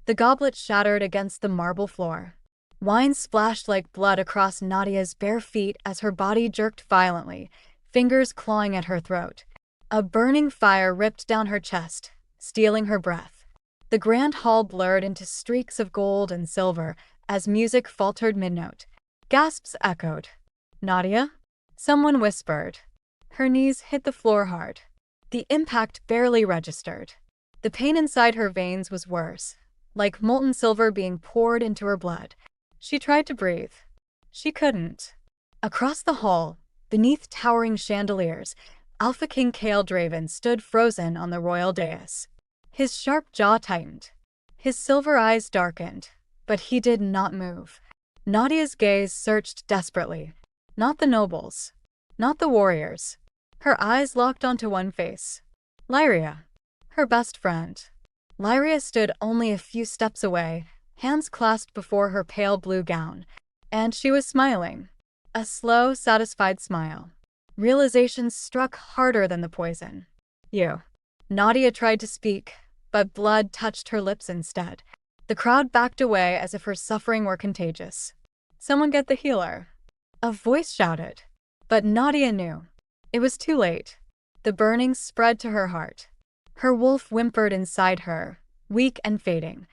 The goblet shattered against the marble floor. Wine splashed like blood across Nadia's bare feet as her body jerked violently, fingers clawing at her throat. A burning fire ripped down her chest, stealing her breath. The grand hall blurred into streaks of gold and silver as music faltered mid-note. Gasps echoed. "Nadia?" Someone whispered. Her knees hit the floor hard. The impact barely registered. The pain inside her veins was worse, like molten silver being poured into her blood. She tried to breathe. She couldn't. Across the hall, beneath towering chandeliers, Alpha King Kael Draven stood frozen on the royal dais. His sharp jaw tightened. His silver eyes darkened, but he did not move. Nadia's gaze searched desperately. Not the nobles. Not the warriors. Her eyes locked onto one face. Lyria. Her best friend. Lyria stood only a few steps away, hands clasped before her pale blue gown. And she was smiling. A slow, satisfied smile. Realization struck harder than the poison. "You." Nadia tried to speak, but blood touched her lips instead. The crowd backed away as if her suffering were contagious. "Someone get the healer." A voice shouted. But Nadia knew. It was too late. The burning spread to her heart. Her wolf whimpered inside her, weak and fading.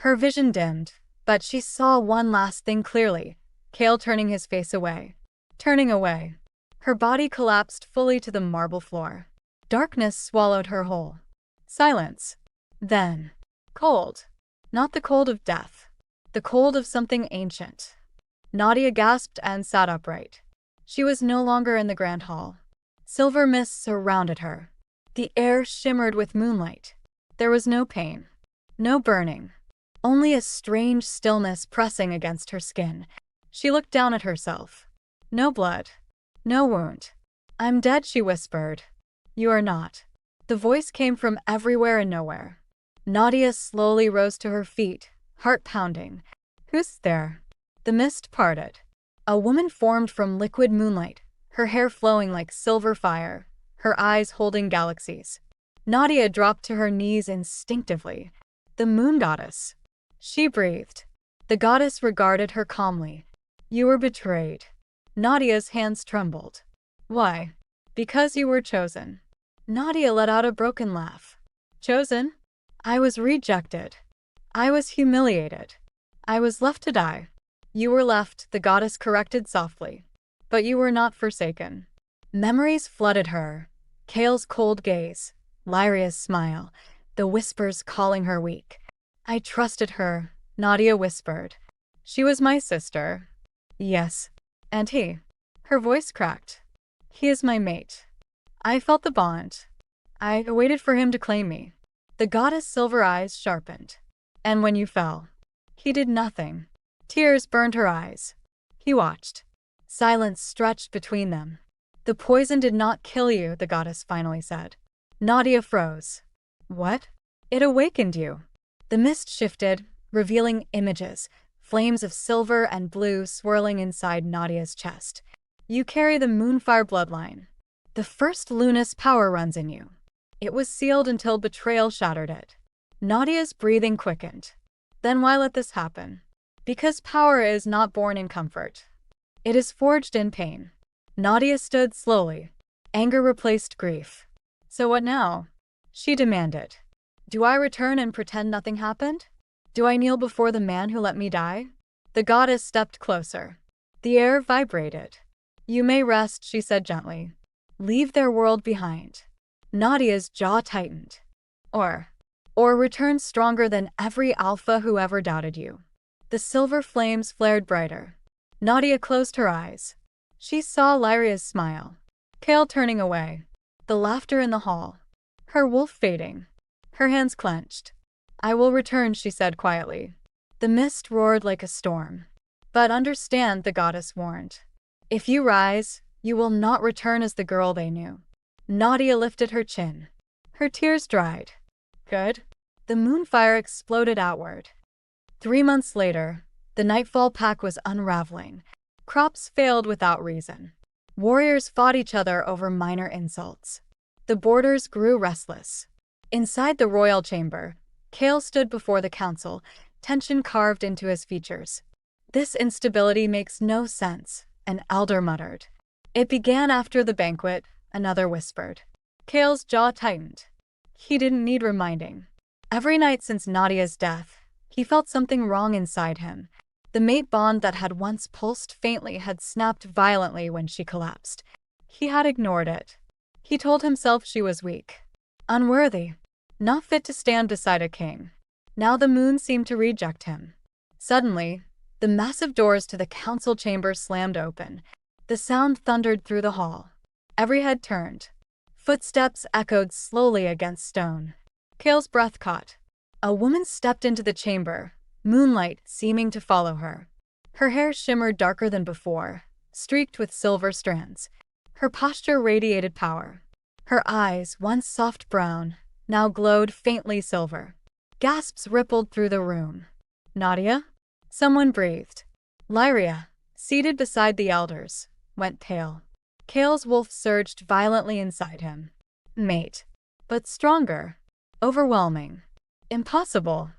Her vision dimmed, but she saw one last thing clearly. Kael turning his face away. Turning away. Her body collapsed fully to the marble floor. Darkness swallowed her whole. Silence. Then, cold. Not the cold of death. The cold of something ancient. Nadia gasped and sat upright. She was no longer in the grand hall. Silver mist surrounded her. The air shimmered with moonlight. There was no pain. No burning. Only a strange stillness pressing against her skin. She looked down at herself. No blood. No wound. "I'm dead," she whispered. "You are not." The voice came from everywhere and nowhere. Nadia slowly rose to her feet, heart pounding. "Who's there?" The mist parted. A woman formed from liquid moonlight, her hair flowing like silver fire, her eyes holding galaxies. Nadia dropped to her knees instinctively. The moon goddess. She breathed. The goddess regarded her calmly. "You were betrayed." Nadia's hands trembled. "Why?" "Because you were chosen." Nadia let out a broken laugh. "Chosen? I was rejected. I was humiliated. I was left to die." "You were left," the goddess corrected softly. "But you were not forsaken." Memories flooded her. Kael's cold gaze, Lyria's smile, the whispers calling her weak. "I trusted her," Nadia whispered. "She was my sister." "Yes. And he?" Her voice cracked. "He is my mate." I felt the bond. I waited for him to claim me. The goddess' silver eyes sharpened. "And when you fell?" "He did nothing." Tears burned her eyes. He watched. Silence stretched between them. "The poison did not kill you," the goddess finally said. Nadia froze. "What?" "It awakened you." The mist shifted, revealing images, flames of silver and blue swirling inside Nadia's chest. "You carry the Moonfire bloodline. The first Luna's power runs in you." It was sealed until betrayal shattered it. Nadia's breathing quickened. "Then why let this happen?" "Because power is not born in comfort. It is forged in pain." Nadia stood slowly. Anger replaced grief. "So what now?" she demanded. "Do I return and pretend nothing happened? Do I kneel before the man who let me die?" The goddess stepped closer. The air vibrated. "You may rest," she said gently. "Leave their world behind." Nadia's jaw tightened. Or return stronger than every alpha who ever doubted you." The silver flames flared brighter. Nadia closed her eyes. She saw Lyria's smile. Kael turning away. The laughter in the hall. Her wolf fading. Her hands clenched. "I will return," she said quietly. The mist roared like a storm. "But understand," the goddess warned. "If you rise, you will not return as the girl they knew." Nadia lifted her chin. Her tears dried. "Good." The moonfire exploded outward. 3 months later, the Nightfall Pack was unraveling. Crops failed without reason. Warriors fought each other over minor insults. The borders grew restless. Inside the royal chamber, Kale stood before the council, tension carved into his features. "This instability makes no sense," an elder muttered. "It began after the banquet," another whispered. Kale's jaw tightened. He didn't need reminding. Every night since Nadia's death, he felt something wrong inside him. The mate bond that had once pulsed faintly had snapped violently when she collapsed. He had ignored it. He told himself she was weak, unworthy, not fit to stand beside a king. Now the moon seemed to reject him. Suddenly, the massive doors to the council chamber slammed open. The sound thundered through the hall. Every head turned. Footsteps echoed slowly against stone. Kale's breath caught. A woman stepped into the chamber, moonlight seeming to follow her. Her hair shimmered darker than before, streaked with silver strands. Her posture radiated power. Her eyes, once soft brown, now glowed faintly silver. Gasps rippled through the room. "Nadia?" Someone breathed. Lyria, seated beside the elders, went pale. Kale's wolf surged violently inside him. Mate. But stronger. Overwhelming. Impossible.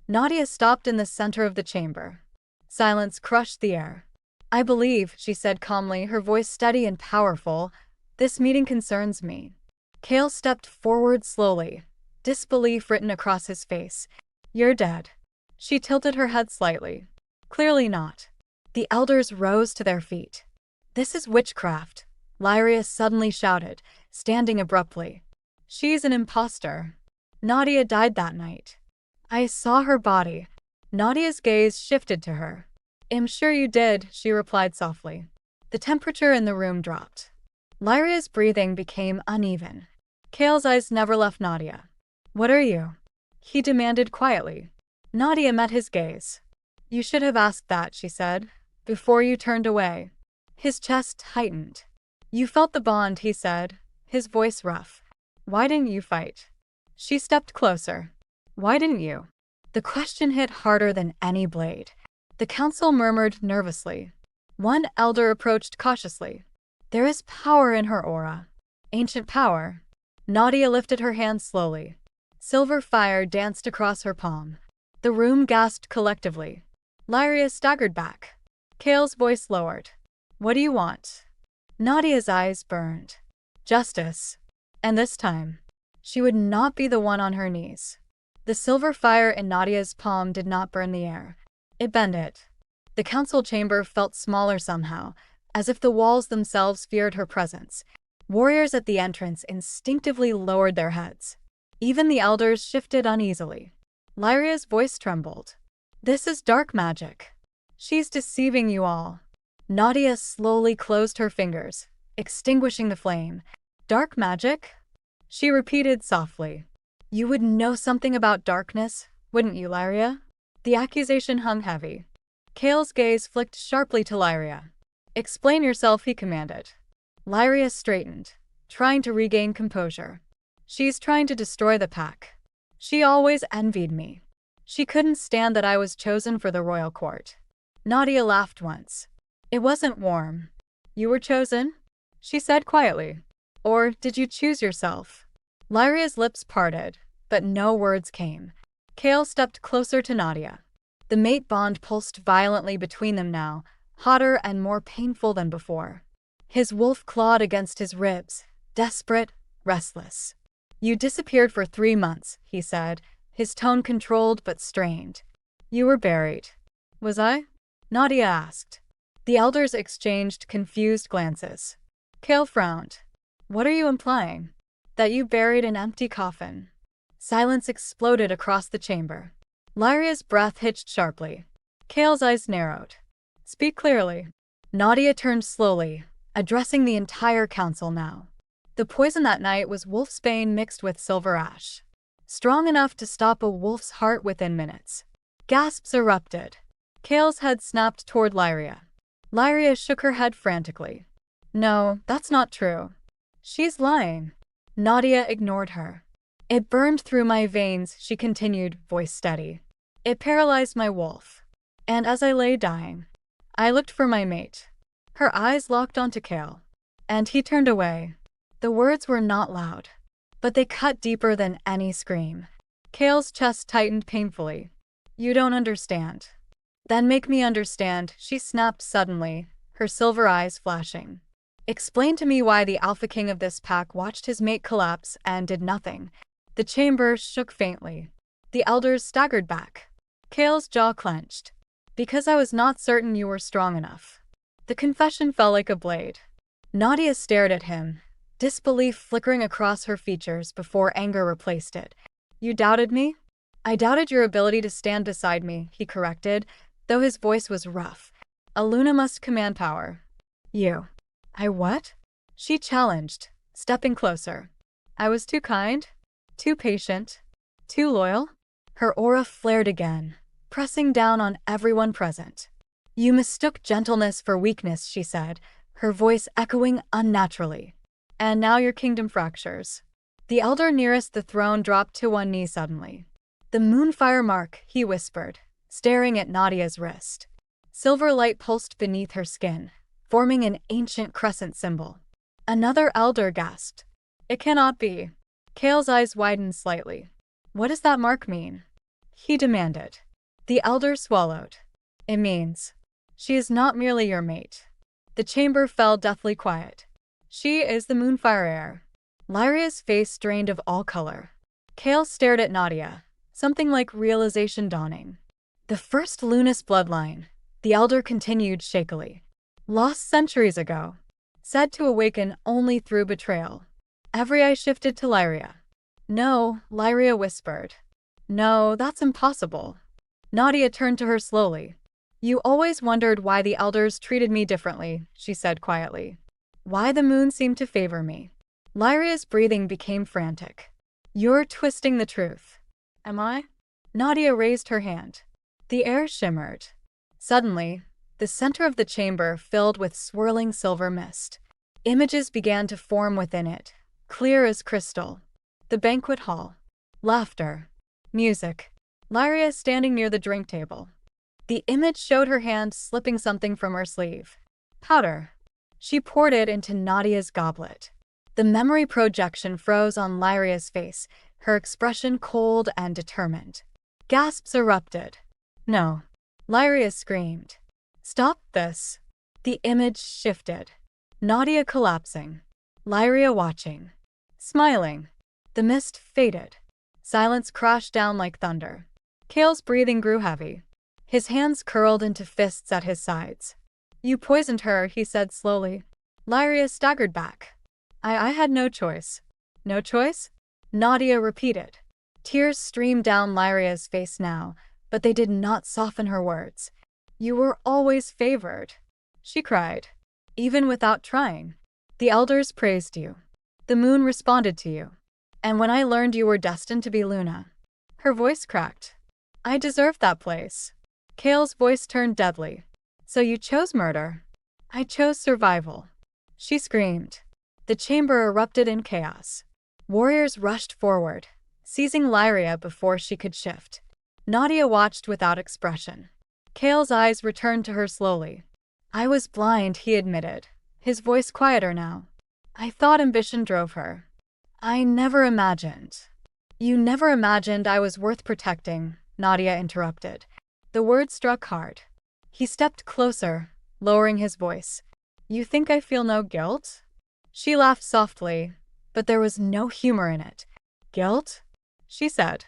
Nadia stopped in the center of the chamber. Silence crushed the air. "I believe," she said calmly, her voice steady and powerful, "this meeting concerns me." Kale stepped forward slowly, disbelief written across his face. "You're dead." She tilted her head slightly. "Clearly not." The elders rose to their feet. "This is witchcraft," Lyria suddenly shouted, standing abruptly. "She's an impostor. Nadia died that night. I saw her body." Nadia's gaze shifted to her. "I'm sure you did," she replied softly. The temperature in the room dropped. Lyria's breathing became uneven. Kale's eyes never left Nadia. "What are you?" he demanded quietly. Nadia met his gaze. "You should have asked that," she said, "before you turned away." His chest tightened. "You felt the bond," he said, his voice rough. "Why didn't you fight?" She stepped closer. "Why didn't you?" The question hit harder than any blade. The council murmured nervously. One elder approached cautiously. "There is power in her aura. Ancient power." Nadia lifted her hand slowly. Silver fire danced across her palm. The room gasped collectively. Lyria staggered back. Kale's voice lowered. "What do you want?" Nadia's eyes burned. "Justice. And this time, she would not be the one on her knees." The silver fire in Nadia's palm did not burn the air. It bent it. The council chamber felt smaller somehow, as if the walls themselves feared her presence. Warriors at the entrance instinctively lowered their heads. Even the elders shifted uneasily. Lyria's voice trembled. "This is dark magic. She's deceiving you all." Nadia slowly closed her fingers, extinguishing the flame. "Dark magic?" She repeated softly. "You would know something about darkness, wouldn't you, Lyria?" The accusation hung heavy. Kale's gaze flicked sharply to Lyria. "Explain yourself," he commanded. Lyria straightened, trying to regain composure. "She's trying to destroy the pack. She always envied me. She couldn't stand that I was chosen for the royal court." Nadia laughed once. "It wasn't warm." "You were chosen?" she said quietly. "Or did you choose yourself?" Lyria's lips parted, but no words came. Kale stepped closer to Nadia. The mate bond pulsed violently between them now, hotter and more painful than before. His wolf clawed against his ribs, desperate, restless. "You disappeared for 3 months," he said, his tone controlled but strained. "You were buried." "Was I?" Nadia asked. The elders exchanged confused glances. Kale frowned. "What are you implying?" "That you buried an empty coffin." Silence exploded across the chamber. Lyria's breath hitched sharply. Kale's eyes narrowed. "Speak clearly." Nadia turned slowly, addressing the entire council now. "The poison that night was wolfsbane mixed with silver ash. Strong enough to stop a wolf's heart within minutes." Gasps erupted. Kale's head snapped toward Lyria. Lyria shook her head frantically. "No, that's not true. She's lying." Nadia ignored her. "It burned through my veins," she continued, voice steady. "It paralyzed my wolf. And as I lay dying, I looked for my mate." Her eyes locked onto Kale. And he turned away. The words were not loud, but they cut deeper than any scream. Kale's chest tightened painfully. You don't understand. Then make me understand, she snapped suddenly, her silver eyes flashing. Explain to me why the Alpha King of this pack watched his mate collapse and did nothing. The chamber shook faintly. The elders staggered back. Kale's jaw clenched. Because I was not certain you were strong enough. The confession fell like a blade. Nadia stared at him, disbelief flickering across her features before anger replaced it. You doubted me? I doubted your ability to stand beside me, he corrected, though his voice was rough. A Luna must command power. You. I what? She challenged, stepping closer. I was too kind? Too patient? Too loyal? Her aura flared again, pressing down on everyone present. You mistook gentleness for weakness, she said, her voice echoing unnaturally. And now your kingdom fractures. The elder nearest the throne dropped to one knee suddenly. The Moonfire mark, he whispered, staring at Nadia's wrist. Silver light pulsed beneath her skin, forming an ancient crescent symbol. Another elder gasped. It cannot be. Kale's eyes widened slightly. What does that mark mean? He demanded. The elder swallowed. It means, she is not merely your mate. The chamber fell deathly quiet. She is the Moonfire heir. Lyria's face drained of all color. Kale stared at Nadia, something like realization dawning. The first Lunas bloodline, the elder continued shakily. Lost centuries ago. Said to awaken only through betrayal. Every eye shifted to Lyria. No, Lyria whispered. No, that's impossible. Nadia turned to her slowly. You always wondered why the elders treated me differently, she said quietly. Why the moon seemed to favor me. Lyria's breathing became frantic. You're twisting the truth. Am I? Nadia raised her hand. The air shimmered. Suddenly, the center of the chamber filled with swirling silver mist. Images began to form within it, clear as crystal. The banquet hall. Laughter. Music. Lyria standing near the drink table. The image showed her hand slipping something from her sleeve. Powder. She poured it into Nadia's goblet. The memory projection froze on Lyria's face, her expression cold and determined. Gasps erupted. No. Lyria screamed. Stop this. The image shifted. Nadia collapsing. Lyria watching. Smiling. The mist faded. Silence crashed down like thunder. Kale's breathing grew heavy. His hands curled into fists at his sides. You poisoned her, he said slowly. Lyria staggered back. I had no choice. No choice? Nadia repeated. Tears streamed down Lyria's face now, but they did not soften her words. You were always favored, she cried. Even without trying. The elders praised you. The moon responded to you. And when I learned you were destined to be Luna. Her voice cracked. I deserved that place. Kale's voice turned deadly. So you chose murder. I chose survival. She screamed. The chamber erupted in chaos. Warriors rushed forward, seizing Lyria before she could shift. Nadia watched without expression. Kale's eyes returned to her slowly. I was blind, he admitted, his voice quieter now. I thought ambition drove her. I never imagined. You never imagined I was worth protecting, Nadia interrupted. The word struck hard. He stepped closer, lowering his voice. You think I feel no guilt? She laughed softly, but there was no humor in it. Guilt? She said.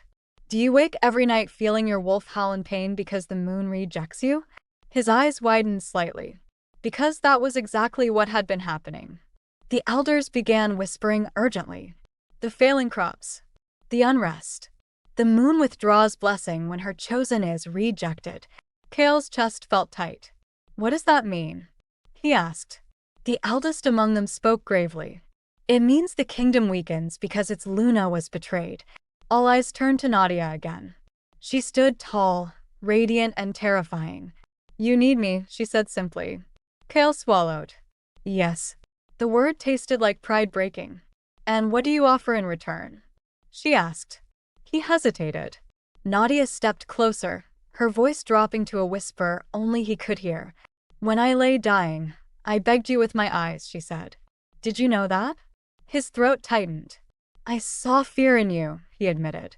Do you wake every night feeling your wolf howl in pain because the moon rejects you? His eyes widened slightly. Because that was exactly what had been happening. The elders began whispering urgently. The failing crops. The unrest. The moon withdraws blessing when her chosen is rejected. Kale's chest felt tight. What does that mean? He asked. The eldest among them spoke gravely. It means the kingdom weakens because its Luna was betrayed. All eyes turned to Nadia again. She stood tall, radiant and terrifying. You need me, she said simply. Kale swallowed. Yes. The word tasted like pride breaking. And what do you offer in return? She asked. He hesitated. Nadia stepped closer, her voice dropping to a whisper only he could hear. When I lay dying, I begged you with my eyes, she said. Did you know that? His throat tightened. I saw fear in you, he admitted.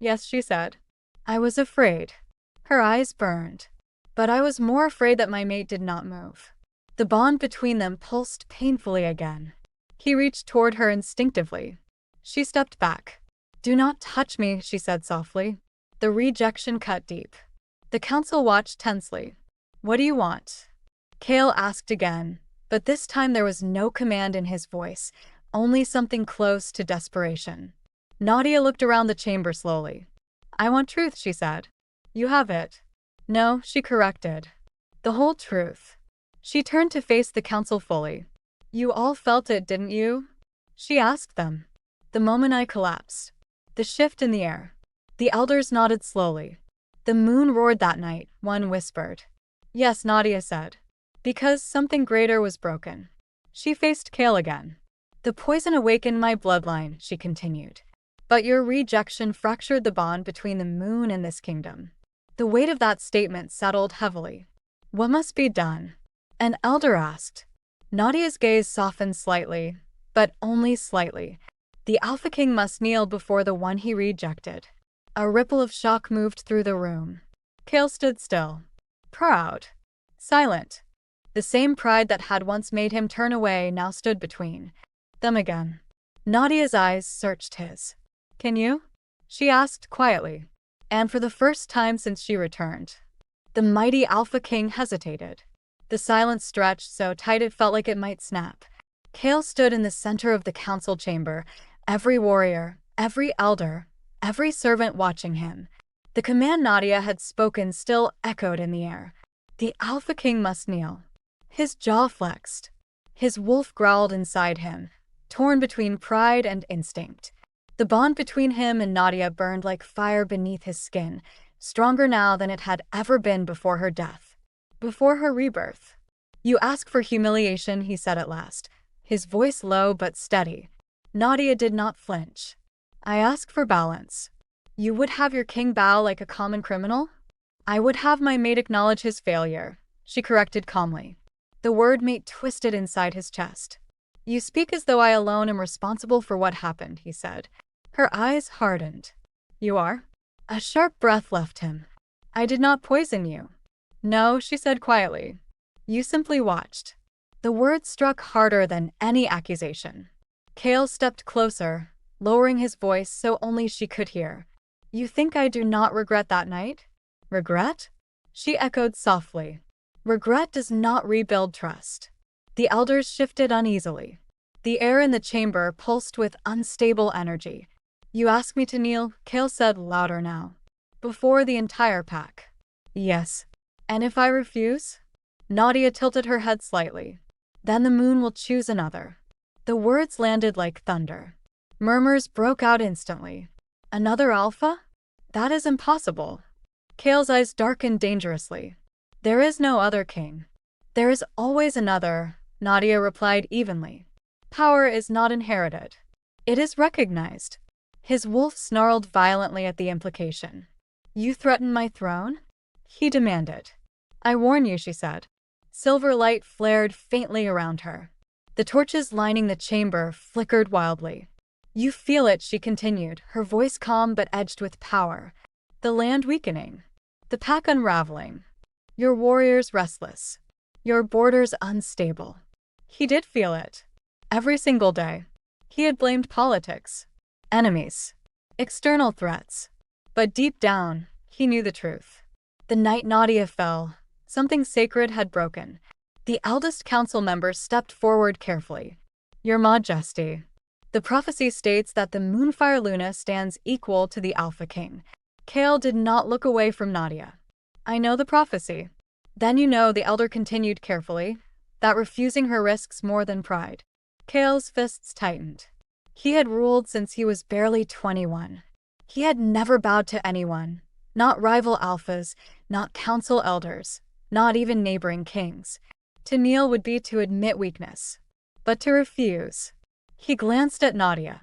Yes, she said. I was afraid. Her eyes burned. But I was more afraid that my mate did not move. The bond between them pulsed painfully again. He reached toward her instinctively. She stepped back. Do not touch me, she said softly. The rejection cut deep. The council watched tensely. What do you want? Kale asked again, but this time there was no command in his voice, only something close to desperation. Nadia looked around the chamber slowly. I want truth, she said. You have it. No, she corrected. The whole truth. She turned to face the council fully. You all felt it, didn't you? She asked them. The moment I collapsed. The shift in the air. The elders nodded slowly. The moon roared that night, one whispered. Yes, Nadia said. Because something greater was broken. She faced Kale again. The poison awakened my bloodline, she continued. But your rejection fractured the bond between the moon and this kingdom. The weight of that statement settled heavily. What must be done? An elder asked. Nadia's gaze softened slightly, but only slightly. The Alpha King must kneel before the one he rejected. A ripple of shock moved through the room. Kale stood still. Proud. Silent. The same pride that had once made him turn away now stood between them again. Nadia's eyes searched his. Can you? She asked quietly. And for the first time since she returned, the mighty Alpha King hesitated. The silence stretched so tight it felt like it might snap. Kale stood in the center of the council chamber, every warrior, every elder, every servant watching him. The command Nadia had spoken still echoed in the air. The Alpha King must kneel. His jaw flexed. His wolf growled inside him, torn between pride and instinct. The bond between him and Nadia burned like fire beneath his skin, stronger now than it had ever been before her death. Before her rebirth. You ask for humiliation, he said at last, his voice low but steady. Nadia did not flinch. I ask for balance. You would have your king bow like a common criminal? I would have my mate acknowledge his failure, she corrected calmly. The word mate twisted inside his chest. You speak as though I alone am responsible for what happened, he said. Her eyes hardened. You are? A sharp breath left him. I did not poison you. No, she said quietly. You simply watched. The words struck harder than any accusation. Kale stepped closer, lowering his voice so only she could hear. You think I do not regret that night? Regret? She echoed softly. Regret does not rebuild trust. The elders shifted uneasily. The air in the chamber pulsed with unstable energy. You ask me to kneel, Kale said louder now. Before the entire pack. Yes. And if I refuse? Nadia tilted her head slightly. Then the moon will choose another. The words landed like thunder. Murmurs broke out instantly. Another alpha? That is impossible. Kale's eyes darkened dangerously. There is no other king. There is always another, Nadia replied evenly. Power is not inherited. It is recognized. His wolf snarled violently at the implication. You threaten my throne? He demanded. I warn you, she said. Silver light flared faintly around her. The torches lining the chamber flickered wildly. You feel it, she continued, her voice calm but edged with power. The land weakening. The pack unraveling. Your warriors restless. Your borders unstable. He did feel it. Every single day. He had blamed politics. Enemies. External threats. But deep down, he knew the truth. The night Nadia fell, something sacred had broken. The eldest council member stepped forward carefully. Your Majesty. The prophecy states that the Moonfire Luna stands equal to the Alpha King. Kale did not look away from Nadia. I know the prophecy. Then you know, the elder continued carefully, that refusing her risks more than pride. Kale's fists tightened. He had ruled since he was barely 21. He had never bowed to anyone, not rival alphas, not council elders, not even neighboring kings. To kneel would be to admit weakness. But to refuse. He glanced at Nadia.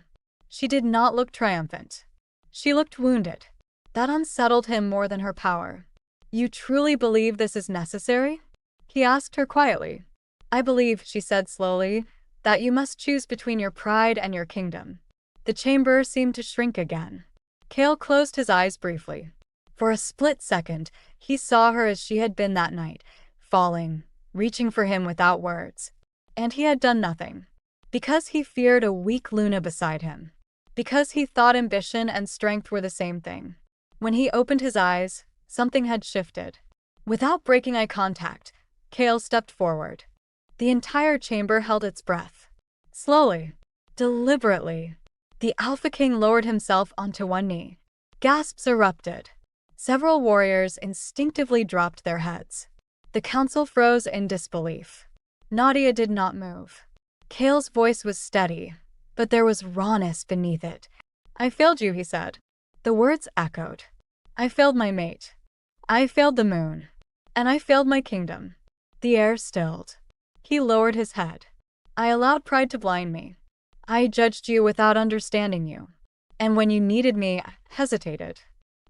She did not look triumphant. She looked wounded. That unsettled him more than her power. You truly believe this is necessary? He asked her quietly. I believe, she said slowly, that you must choose between your pride and your kingdom. The chamber seemed to shrink again. Kale closed his eyes briefly. For a split second, he saw her as she had been that night, falling, reaching for him without words. And he had done nothing. Because he feared a weak Luna beside him. Because he thought ambition and strength were the same thing. When he opened his eyes, something had shifted. Without breaking eye contact, Kale stepped forward. The entire chamber held its breath. Slowly, deliberately, the Alpha King lowered himself onto one knee. Gasps erupted. Several warriors instinctively dropped their heads. The council froze in disbelief. Nadia did not move. Kale's voice was steady, but there was rawness beneath it. "I failed you," he said. The words echoed. "I failed my mate. I failed the moon. And I failed my kingdom." The air stilled. He lowered his head. "I allowed pride to blind me. I judged you without understanding you. And when you needed me, I hesitated."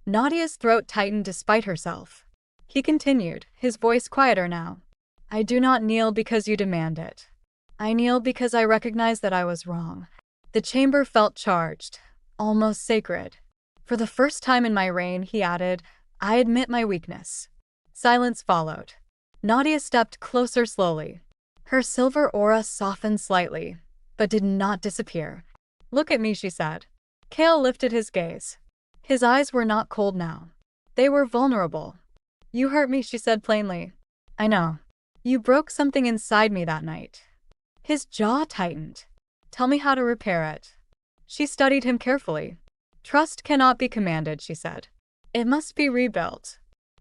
Nadia's throat tightened despite herself. He continued, his voice quieter now. "I do not kneel because you demand it. I kneel because I recognize that I was wrong." The chamber felt charged, almost sacred. "For the first time in my reign," he added, "I admit my weakness." Silence followed. Nadia stepped closer slowly. Her silver aura softened slightly, but did not disappear. "Look at me," she said. Kale lifted his gaze. His eyes were not cold now. They were vulnerable. "You hurt me," she said plainly. "I know. You broke something inside me that night." His jaw tightened. "Tell me how to repair it." She studied him carefully. "Trust cannot be commanded," she said. "It must be rebuilt.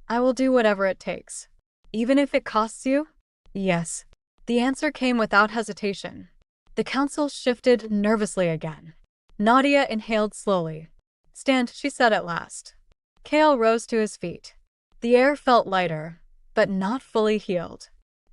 I will do whatever it takes." "Even if it costs you?" "Yes." The answer came without hesitation. The council shifted nervously again. Nadia inhaled slowly. "Stand," she said at last. Kale rose to his feet. The air felt lighter, but not fully healed.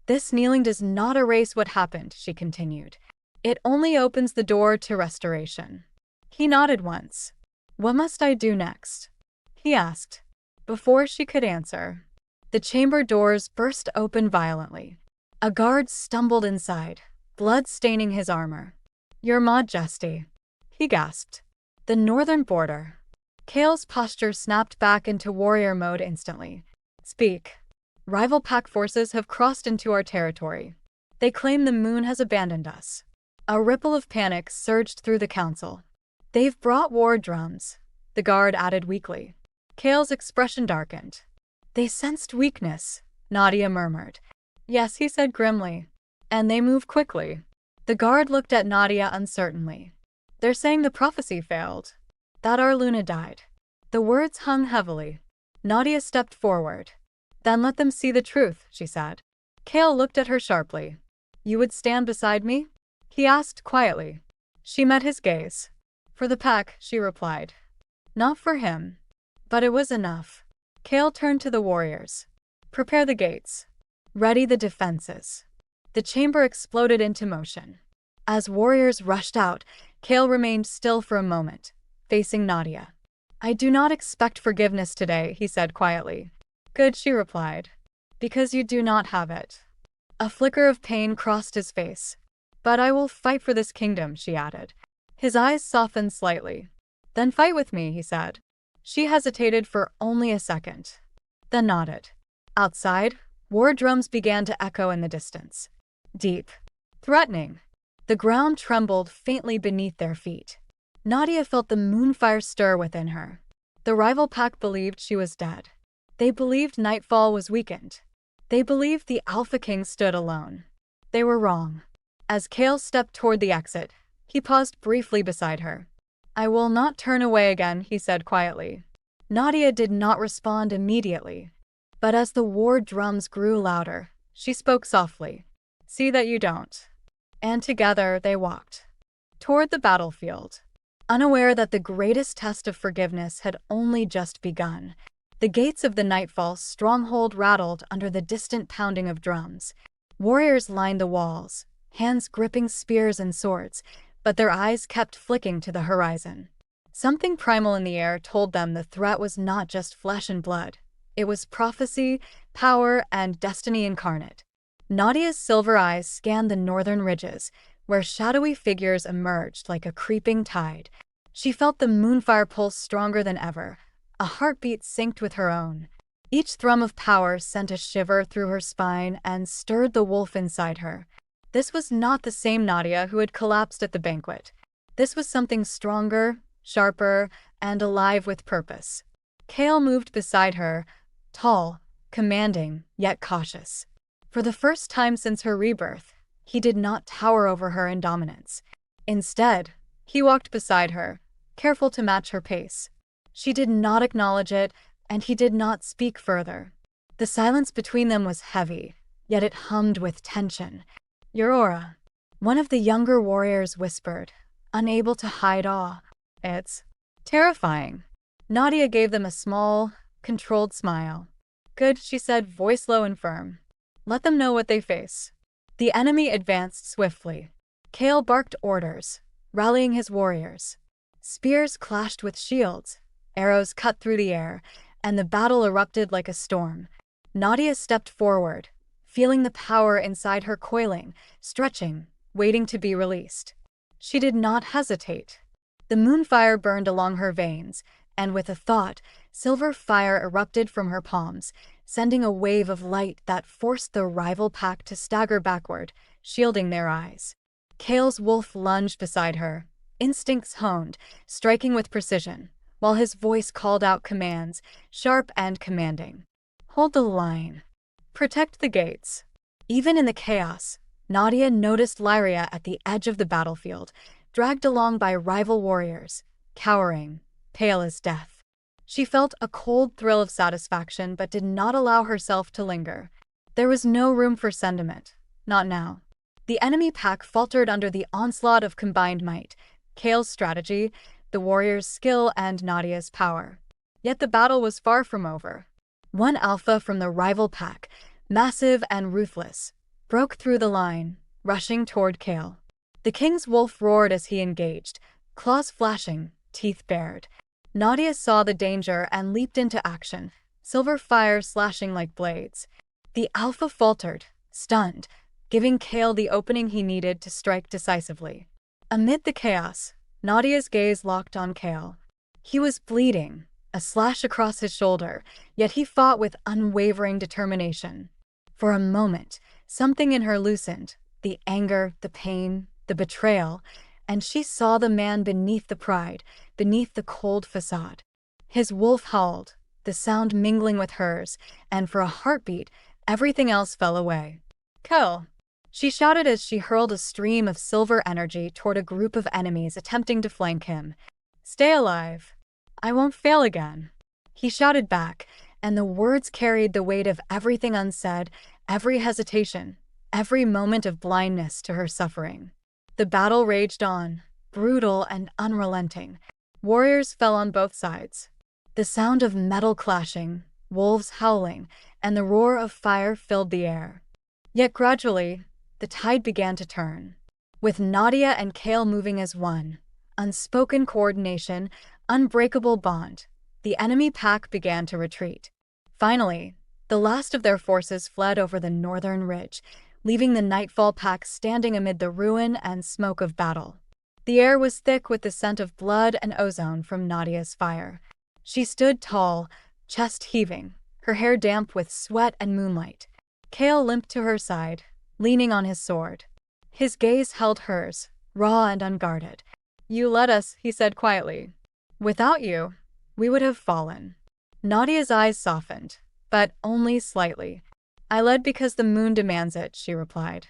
"This kneeling does not erase what happened," she continued. "It only opens the door to restoration." He nodded once. "What must I do next?" he asked. Before she could answer, the chamber doors burst open violently. A guard stumbled inside, blood staining his armor. "Your Majesty," he gasped. "The northern border." Kale's posture snapped back into warrior mode instantly. "Speak." "Rival pack forces have crossed into our territory. They claim the moon has abandoned us." A ripple of panic surged through the council. "They've brought war drums," the guard added weakly. Kale's expression darkened. "They sensed weakness," Nadia murmured. "Yes," he said grimly. "And they move quickly." The guard looked at Nadia uncertainly. "They're saying the prophecy failed. That our Luna died." The words hung heavily. Nadia stepped forward. "Then let them see the truth," she said. Kale looked at her sharply. "You would stand beside me?" he asked quietly. She met his gaze. "For the pack," she replied. Not for him. But it was enough. Kale turned to the warriors. "Prepare the gates. Ready the defenses." The chamber exploded into motion. As warriors rushed out, Kale remained still for a moment, facing Nadia. "I do not expect forgiveness today," he said quietly. "Good," she replied. "Because you do not have it." A flicker of pain crossed his face. "But I will fight for this kingdom," she added. His eyes softened slightly. "Then fight with me," he said. She hesitated for only a second, then nodded. Outside, war drums began to echo in the distance. Deep, threatening. The ground trembled faintly beneath their feet. Nadia felt the Moonfire stir within her. The rival pack believed she was dead. They believed Nightfall was weakened. They believed the Alpha King stood alone. They were wrong. As Kale stepped toward the exit, he paused briefly beside her. "I will not turn away again," he said quietly. Nadia did not respond immediately. But as the war drums grew louder, she spoke softly. "See that you don't." And together they walked toward the battlefield, unaware that the greatest test of forgiveness had only just begun. The gates of the Nightfall stronghold rattled under the distant pounding of drums. Warriors lined the walls, hands gripping spears and swords, but their eyes kept flicking to the horizon. Something primal in the air told them the threat was not just flesh and blood. It was prophecy, power, and destiny incarnate. Nadia's silver eyes scanned the northern ridges, where shadowy figures emerged like a creeping tide. She felt the Moonfire pulse stronger than ever, a heartbeat synced with her own. Each thrum of power sent a shiver through her spine and stirred the wolf inside her. This was not the same Nadia who had collapsed at the banquet. This was something stronger, sharper, and alive with purpose. Kale moved beside her, tall, commanding, yet cautious. For the first time since her rebirth, he did not tower over her in dominance. Instead, he walked beside her, careful to match her pace. She did not acknowledge it, and he did not speak further. The silence between them was heavy, yet it hummed with tension. "Your aura," one of the younger warriors whispered, unable to hide awe. "It's terrifying." Nadia gave them a small, controlled smile. "Good," she said, voice low and firm. "Let them know what they face." The enemy advanced swiftly. Kale barked orders, rallying his warriors. Spears clashed with shields, arrows cut through the air, and the battle erupted like a storm. Nadia stepped forward, feeling the power inside her coiling, stretching, waiting to be released. She did not hesitate. The moonfire burned along her veins, and with a thought, silver fire erupted from her palms, sending a wave of light that forced the rival pack to stagger backward, shielding their eyes. Kale's wolf lunged beside her, instincts honed, striking with precision, while his voice called out commands, sharp and commanding. "Hold the line. Protect the gates." Even in the chaos, Nadia noticed Lyria at the edge of the battlefield, dragged along by rival warriors, cowering, pale as death. She felt a cold thrill of satisfaction but did not allow herself to linger. There was no room for sentiment, not now. The enemy pack faltered under the onslaught of combined might, Kale's strategy, the warrior's skill, and Nadia's power. Yet the battle was far from over. One alpha from the rival pack, massive and ruthless, broke through the line, rushing toward Kale. The king's wolf roared as he engaged, claws flashing, teeth bared. Nadia saw the danger and leaped into action, silver fire slashing like blades. The alpha faltered, stunned, giving Kale the opening he needed to strike decisively. Amid the chaos, Nadia's gaze locked on Kale. He was bleeding, a slash across his shoulder, yet he fought with unwavering determination. For a moment, something in her loosened, the anger, the pain, the betrayal, and she saw the man beneath the pride, beneath the cold facade. His wolf howled, the sound mingling with hers, and for a heartbeat, everything else fell away. "Kill!" she shouted as she hurled a stream of silver energy toward a group of enemies attempting to flank him. "Stay alive. I won't fail again." He shouted back, and the words carried the weight of everything unsaid, every hesitation, every moment of blindness to her suffering. The battle raged on, brutal and unrelenting. Warriors fell on both sides. The sound of metal clashing, wolves howling, and the roar of fire filled the air. Yet gradually, the tide began to turn. With Nadia and Kale moving as one, unspoken coordination, unbreakable bond, the enemy pack began to retreat. Finally, the last of their forces fled over the northern ridge, leaving the Nightfall Pack standing amid the ruin and smoke of battle. The air was thick with the scent of blood and ozone from Nadia's fire. She stood tall, chest heaving, her hair damp with sweat and moonlight. Kale limped to her side, leaning on his sword. His gaze held hers, raw and unguarded. "You led us," he said quietly. "Without you, we would have fallen." Nadia's eyes softened, but only slightly. "I led because the moon demands it," she replied.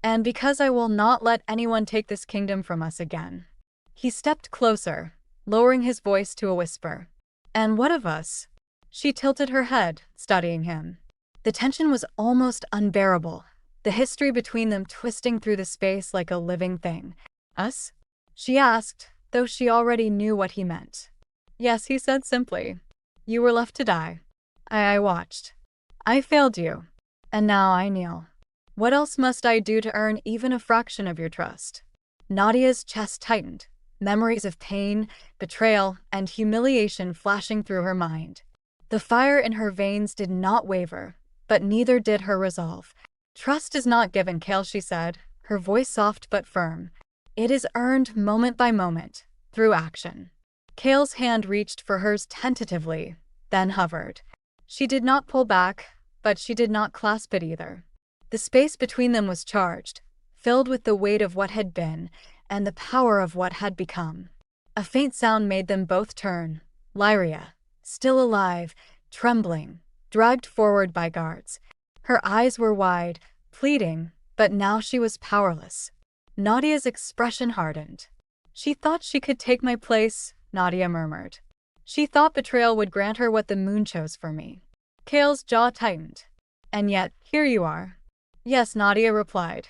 "And because I will not let anyone take this kingdom from us again." He stepped closer, lowering his voice to a whisper. "And what of us?" She tilted her head, studying him. The tension was almost unbearable, the history between them twisting through the space like a living thing. "Us?" she asked, though she already knew what he meant. "Yes," he said simply. "You were left to die. I watched. I failed you. And now I kneel. What else must I do to earn even a fraction of your trust?" Nadia's chest tightened, memories of pain, betrayal, and humiliation flashing through her mind. The fire in her veins did not waver, but neither did her resolve. "Trust is not given, Kale," she said, her voice soft but firm. "It is earned moment by moment, through action. Kale's hand reached for hers tentatively, then hovered. She did not pull back, but she did not clasp it either. The space between them was charged, filled with the weight of what had been and the power of what had become. A faint sound made them both turn. Lyria, still alive, trembling, dragged forward by guards. Her eyes were wide, pleading, but now she was powerless. Nadia's expression hardened. "She thought she could take my place," Nadia murmured. "She thought betrayal would grant her what the moon chose for me." Kale's jaw tightened. "And yet, here you are." "Yes," Nadia replied.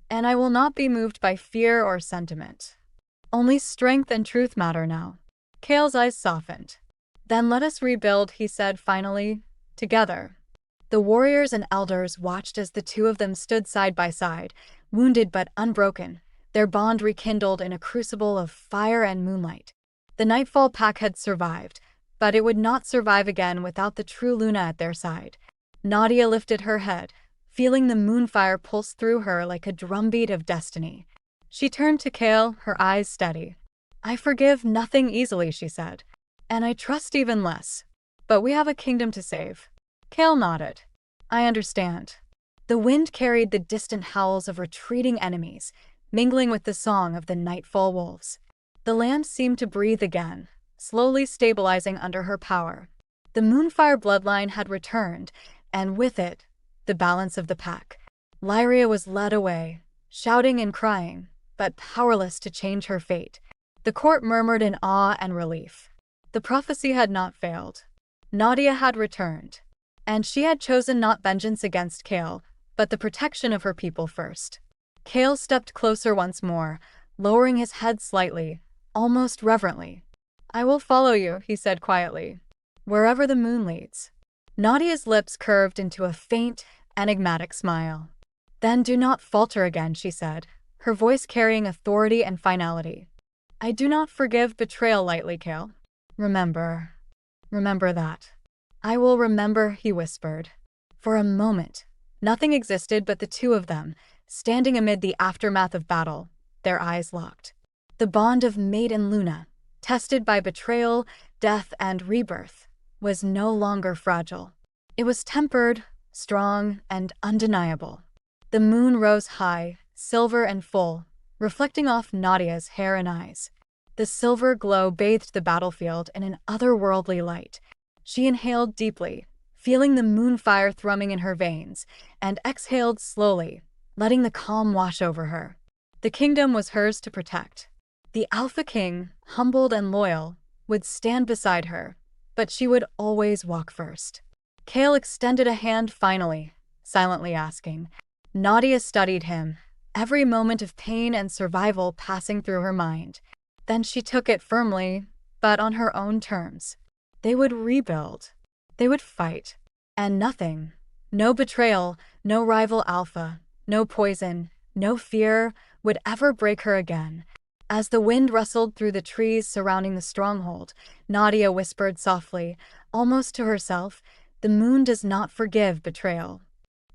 "And I will not be moved by fear or sentiment. Only strength and truth matter now." Kale's eyes softened. "Then let us rebuild," he said finally, "together." The warriors and elders watched as the two of them stood side by side, wounded but unbroken, their bond rekindled in a crucible of fire and moonlight. The Nightfall Pack had survived, but it would not survive again without the true Luna at their side. Nadia lifted her head, feeling the moonfire pulse through her like a drumbeat of destiny. She turned to Kale, her eyes steady. "I forgive nothing easily," she said, "and I trust even less. But we have a kingdom to save." Kale nodded. "I understand." The wind carried the distant howls of retreating enemies, mingling with the song of the nightfall wolves. The land seemed to breathe again, slowly stabilizing under her power. The Moonfire bloodline had returned, and with it, the balance of the pack. Lyria was led away, shouting and crying, but powerless to change her fate. The court murmured in awe and relief. The prophecy had not failed. Nadia had returned, and she had chosen not vengeance against Kale, but the protection of her people first. Kale stepped closer once more, lowering his head slightly, almost reverently. "I will follow you," he said quietly, "wherever the moon leads." Nadia's lips curved into a faint, enigmatic smile. "Then do not falter again," she said, her voice carrying authority and finality. "I do not forgive betrayal lightly, Kale. Remember that." "I will remember," he whispered. For a moment, nothing existed but the two of them, standing amid the aftermath of battle, their eyes locked. The bond of mate and Luna, tested by betrayal, death, and rebirth, was no longer fragile. It was tempered, strong, and undeniable. The moon rose high, silver and full, reflecting off Nadia's hair and eyes. The silver glow bathed the battlefield in an otherworldly light. She inhaled deeply, feeling the moonfire thrumming in her veins, and exhaled slowly, letting the calm wash over her. The kingdom was hers to protect. The Alpha King, humbled and loyal, would stand beside her, but she would always walk first. Kale extended a hand finally, silently asking. Nadia studied him, every moment of pain and survival passing through her mind. Then she took it firmly, but on her own terms. They would rebuild. They would fight. And nothing, no betrayal, no rival alpha, no poison, no fear, would ever break her again. As the wind rustled through the trees surrounding the stronghold, Nadia whispered softly, almost to herself, "The moon does not forgive betrayal.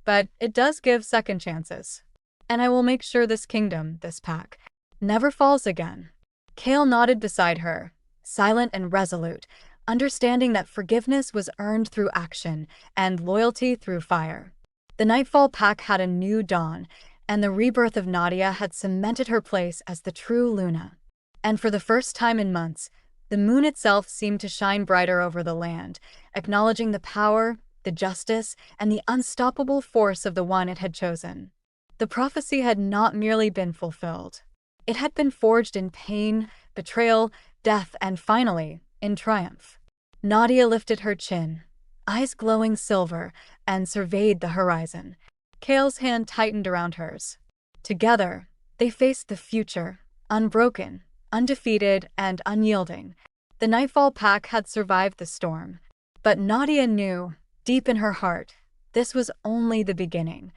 But it does give second chances. And I will make sure this kingdom, this pack, never falls again." Kale nodded beside her, silent and resolute, understanding that forgiveness was earned through action and loyalty through fire. The Nightfall Pack had a new dawn, and the rebirth of Nadia had cemented her place as the true Luna. And for the first time in months, the moon itself seemed to shine brighter over the land, acknowledging the power, the justice, and the unstoppable force of the one it had chosen. The prophecy had not merely been fulfilled. It had been forged in pain, betrayal, death, and finally, in triumph. Nadia lifted her chin, eyes glowing silver, and surveyed the horizon. Kale's hand tightened around hers. Together, they faced the future, unbroken, undefeated, and unyielding. The Nightfall Pack had survived the storm. But Nadia knew, deep in her heart, this was only the beginning.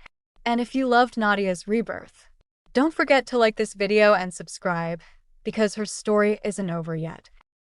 And if you loved Nadia's rebirth, don't forget to like this video and subscribe, because her story isn't over yet.